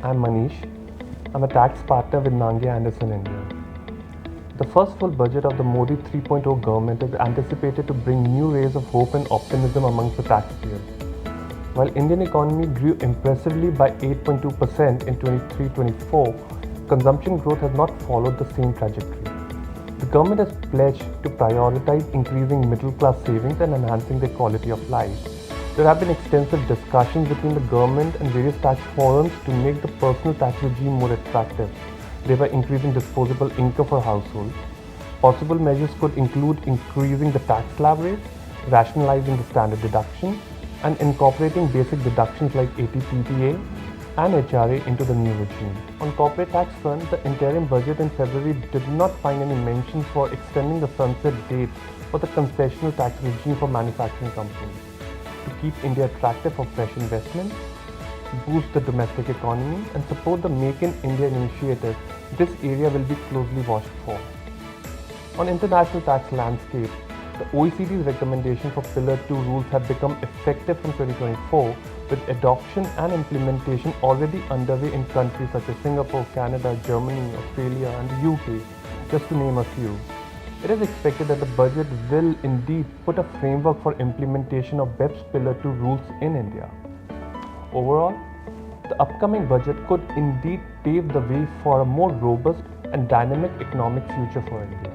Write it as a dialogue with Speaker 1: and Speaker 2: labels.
Speaker 1: I'm Maneesh. I'm a tax partner with Nangia Andersen India. The first full budget of the Modi 3.0 government is anticipated to bring new rays of hope and optimism amongst the taxpayers. While Indian economy grew impressively by 8.2% in 23-24, consumption growth has not followed the same trajectory. The government has pledged to prioritize increasing middle-class savings and enhancing their quality of life. There have been extensive discussions between the government and various tax forums to make the personal tax regime more attractive, thereby increasing disposable income for households. Possible measures could include increasing the tax slab rate, rationalizing the standard deduction, and incorporating basic deductions like ATPTA and HRA into the new regime. On corporate tax front, the interim budget in February did not find any mentions for extending the sunset date for the concessional tax regime for manufacturing companies. To keep India attractive for fresh investments, boost the domestic economy, and support the Make in India initiative, this area will be closely watched for. On international tax landscape, the OECD's recommendation for Pillar 2 rules have become effective from 2024, with adoption and implementation already underway in countries such as Singapore, Canada, Germany, Australia, and the UK, just to name a few. It is expected that the budget will indeed put a framework for implementation of BEPS Pillar 2 rules in India. Overall, the upcoming budget could indeed pave the way for a more robust and dynamic economic future for India.